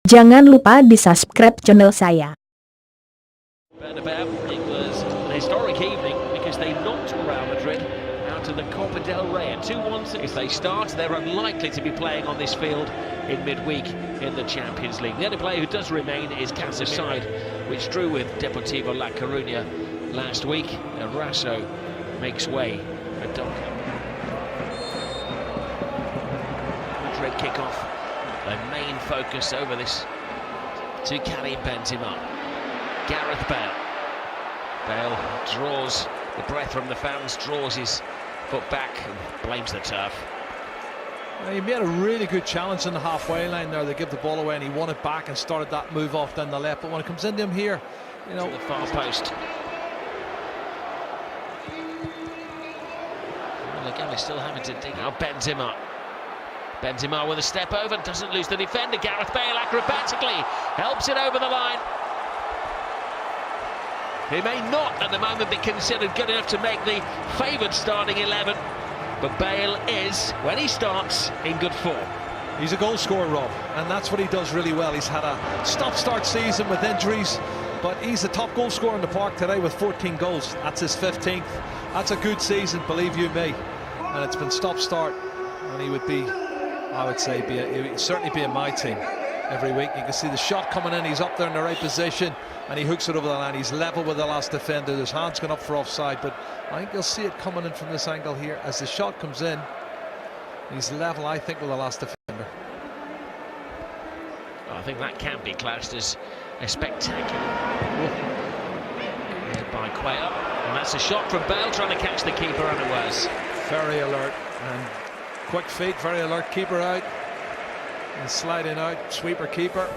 Jangan lupa di-subscribe channel saya. It was an historic evening because they knocked Real Madrid out of the Copa del Rey at 2-1. If they start, they're unlikely to be playing on this field in midweek in the Champions League. The only player who does remain is Casemiro, which drew with Deportivo La Coruña last week. Raso makes way for Duncan. Madrid kick-off, their main focus over this to Karim Benzema. Gareth Bale. Bale draws the breath from the fans, draws his foot back and blames the turf. He made a really good challenge in the halfway line there. They give the ball away and he won it back and started that move off down the left. But when it comes into him here, you know, to the far post. Leganas still having to dig. Now Benzema. Benzema with a step over, doesn't lose the defender. Gareth Bale acrobatically helps it over the line. He may not at the moment be considered good enough to make the favoured starting 11, but Bale is, when he starts, in good form. He's a goal scorer, Rob, and that's what he does really well. He's had a stop-start season with injuries, but he's the top goal scorer in the park today with 14 goals. That's his 15th. That's a good season, believe you me. And it's been stop-start, and he would be, I would say, he would certainly be in my team every week. You can see the shot coming in, he's up there in the right position, and he hooks it over the line. He's level with the last defender. His hand's gone up for offside, but I think you'll see it coming in from this angle here. As the shot comes in, he's level, I think, with the last defender. I think that can be classed as a spectacular by Cuellar, and that's a shot from Bale trying to catch the keeper unawares. Very alert and quick feet, very alert. Keeper out and sliding out, sweeper keeper.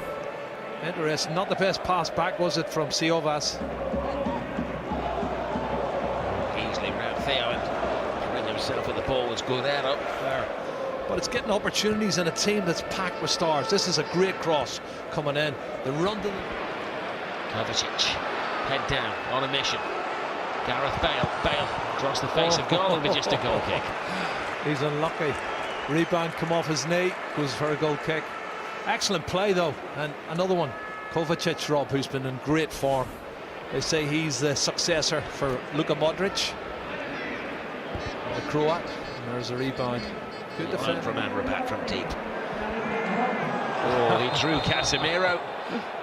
Interesting, not the best pass back, was it, from Siovas? Easily round Theo and rid himself with the ball was Guerrero. There. But it's getting opportunities in a team that's packed with stars. This is a great cross coming in. The run to the... Kovacic, head down, on a mission. Gareth Bale, Bale across the face of goal, and just a goal kick. He's unlucky. Rebound come off his knee, goes for a goal kick. Excellent play though, and another one. Kovacic, Rob, who's been in great form. They say he's the successor for Luka Modric, the Croat. And there's a rebound. Good defense from Amrabat from deep. Oh, he drew Casemiro,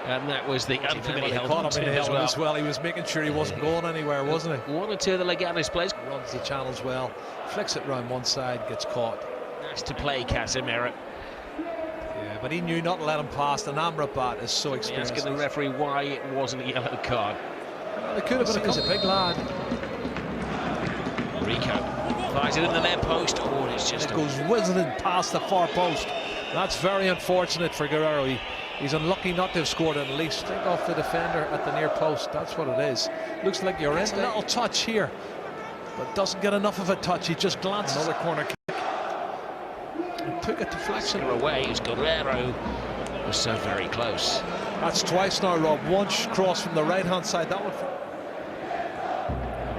and that was the unfamiliar held on to as well. He was making sure he wasn't going anywhere, wasn't he? One or two of the Leganas players. Runs the channels well, flicks it round one side, gets caught. Nice to play, Casemiro. Yeah, but he knew not to let him pass, and Amrabat is so experienced. Asking the referee why it wasn't a yellow card. Well, it could have been. He's a big lad. Rico fires it in the near post. Oh, it's just... It goes whizzing past the far post. That's very unfortunate for Guerrero. He's unlucky not to have scored at least. Straight off the defender at the near post. That's what it is. Looks like you're in. A little touch here, but doesn't get enough of a touch. He just glances. Another corner kick. And took a deflection away. It was Guerrero. Was so very close. That's twice now, Rob. One cross from the right-hand side. That one.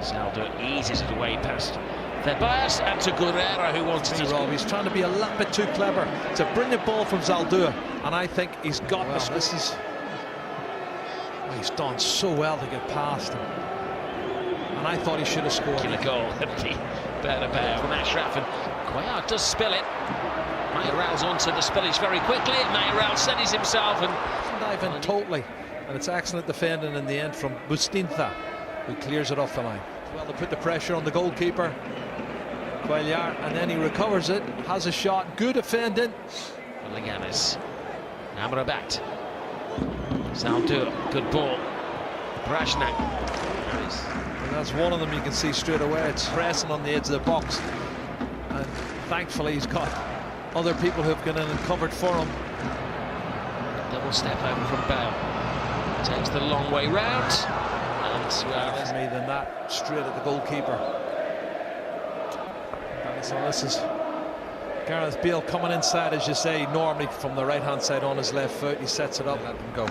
Zaldo eases it away past their bias and to Guerrero, who wants to... Rob, he's trying to be a little bit too clever. It's a brilliant ball from Zaldua, and I think he's got this. This is... Well, he's done so well to get past him. And I thought he should have scored. Killer goal, empty. Bernabeu from Ashraf, and Cuellar does spill it. Mayoral's onto the spillage very quickly. Mayoral steadies himself and dive in totally. And it's excellent defending in the end from Bustinza, who clears it off the line. Well, they put the pressure on the goalkeeper, Cuellar, and then he recovers it, has a shot, good defending. Leganas, Amrabat, Zaldo, good ball, Brashnak. And that's one of them you can see straight away. It's pressing on the edge of the box, and thankfully he's got other people who've gone in and covered for him. Double step over from Bale, takes the long way round. Better me than that, straight at the goalkeeper. So this is Gareth Bale coming inside, as you say, normally from the right-hand side on his left foot. He sets it up, let him go.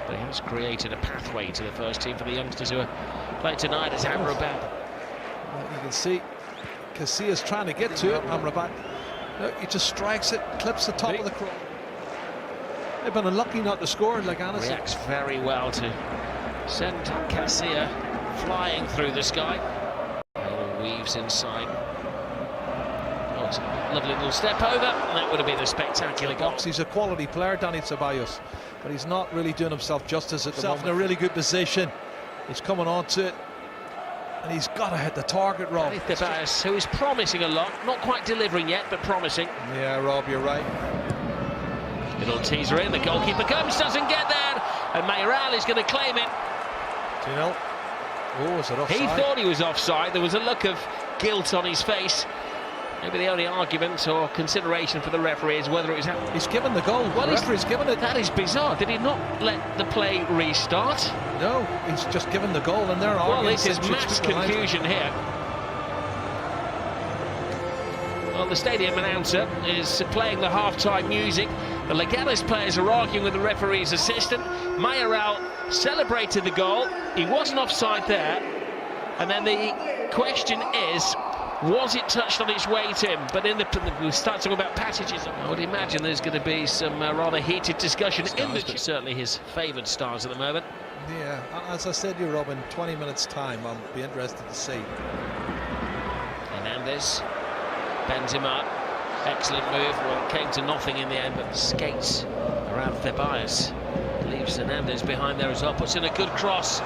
But he has created a pathway to the first team for the youngsters who are playing tonight as Amrabat. Well, you can see Casillas trying to get to it. Amrabat, look, he just strikes it, clips the top of the cross. They've been unlucky not to score, leganas. Reacts very well to send Casilla flying through the sky. Weaves inside. Oh, it's a lovely little step over, and that would have been a spectacular goal. He's a quality player, Danny Ceballos, but he's not really doing himself justice at the moment. In a really good position. He's coming on to it, and he's got to hit the target, Rob. Ceballos, who is promising a lot, not quite delivering yet, but promising. Yeah, Rob, you're right. Little teaser in, the goalkeeper comes, doesn't get there, and Mayoral is going to claim it. 2-0. Oh, is it offside? He thought he was offside. There was a look of guilt on his face. Maybe the only argument or consideration for the referee is whether it was... He's given the goal. Well, the referee's given it. That is bizarre. Did he not let the play restart? No, he's just given the goal, and they're arguing. Well, this is mass confusion here. Well, the stadium announcer is playing the half-time music. The Leganas players are arguing with the referee's assistant. Mayoral celebrated the goal. He wasn't offside there. And then the question is, was it touched on its way to him? But in we start talking about passages. I would imagine there's going to be some rather heated discussion in the... Certainly his favoured stars at the moment. Yeah, as I said to you, Rob, in 20 minutes' time, I'll be interested to see. Hernandez, Benzema, excellent move. Well, it came to nothing in the end, but the skates around Ceballos leaves Hernandez behind there as well. Puts in a good cross.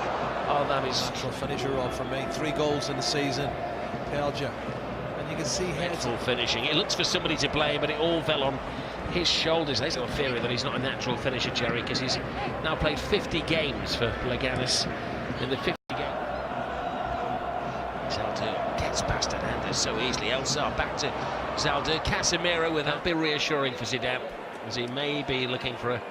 Oh, that is... Natural finisher, Rob, for me. 3 goals in the season. Tells you. And you can see headful finishing. It looks for somebody to blame, but it all fell on his shoulders. There's a theory that he's not a natural finisher, Jerry, because he's now played 50 games for Leganas. In the 50 games, Zaldu gets past Hernandez so easily. Elsar back to Zaldu. Casemiro with that. Be reassuring for Zidane, as he may be looking for a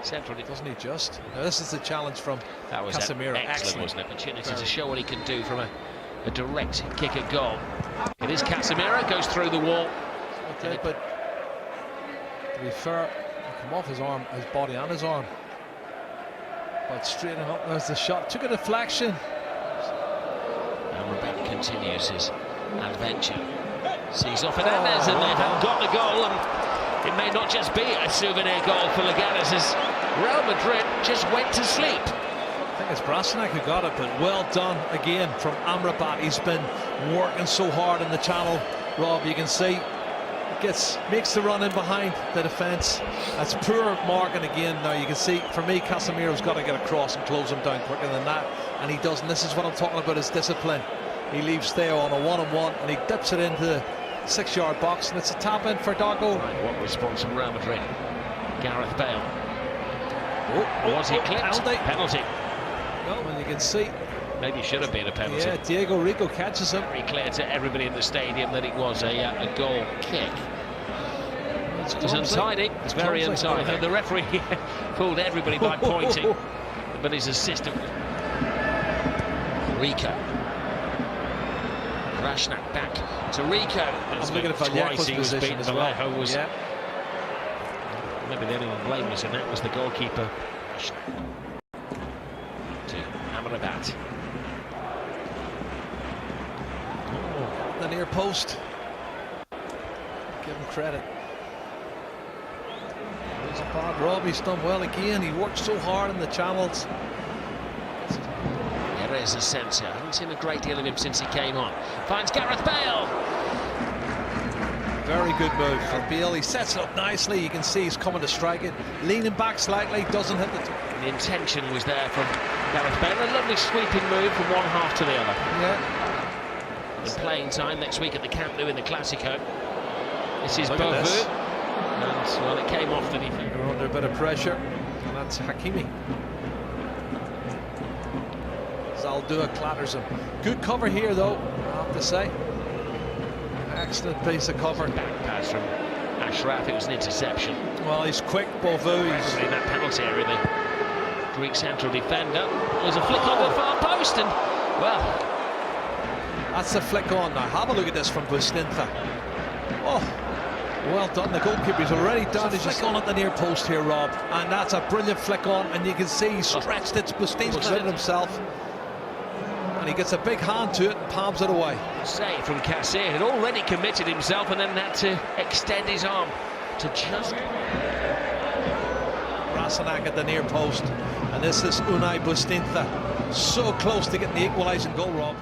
central. Doesn't he just? Now, this is the challenge from that was Casemiro. Excellent, wasn't it? Opportunity to show what he can do from a direct kick at goal. It is Casemiro, goes through the wall. Okay, but to be fair, come off his arm, his body and his arm. But straight up, there's the shot. Took a deflection. And Rebecca continues his adventure. Sees off Hernandez, and they have got the goal. And it may not just be a souvenir goal for Leganas, as Real Madrid just went to sleep. I think it's Brasnak who got it, but well done again from Amrabat. He's been working so hard in the channel, Rob. You can see makes the run in behind the defence. That's poor marking again. Now you can see, for me, Casemiro's got to get across and close him down quicker than that, and he doesn't. This is what I'm talking about, his discipline. He leaves Theo on a one-on-one, and he dips it into the 6-yard box, and it's a tap in for Doggo. Right, what response from Real Madrid? Gareth Bale. Was he clipped? Penalty. No, and you can see. Maybe should have been a penalty. Yeah, Diego Rico catches him. Very clear to everybody in the stadium that it was a goal kick. It was untidy. It's very untidy. The referee fooled everybody by pointing, but his assistant, Rico. Rashnak back to Rico. I'm looking at Vallejo's position as well. Yeah. Maybe the only one blameless in that was the goalkeeper. To Amrabat. The near post. Give him credit. It's a bad Rob. He's done well again. He worked so hard in the channels. There is a sense. I haven't seen a great deal of him since he came on. Finds Gareth Bale. Very good move from Bale. He sets it up nicely. You can see he's coming to strike it. Leaning back slightly, doesn't hit the intention was there from Gareth Bale. A lovely sweeping move from one half to the other. Yeah. In playing time next week at the Camp Nou in the Classico. This is Beauvais. And, well, it came off the defender. They're under a bit of pressure. And that's Hakimi. Zaldua clatters him. Good cover here, though, I have to say. Excellent piece of cover. Back pass from Ashraf. It was an interception. Well, he's quick, Beauvais. He's in that penalty area. The Greek central defender. There's a flick on the far post, and, well... That's the flick on now. Have a look at this from Bustinza. Oh, well done. The goalkeeper's already done. He's just on at the near post here, Rob. And that's a brilliant flick on. And you can see he stretched it. Bustinza did it himself. And he gets a big hand to it and palms it away. Save from Cassia. Had already committed himself and then had to extend his arm to just... Kolasinac at the near post. And this is Unai Bustinza, so close to getting the equalising goal, Rob.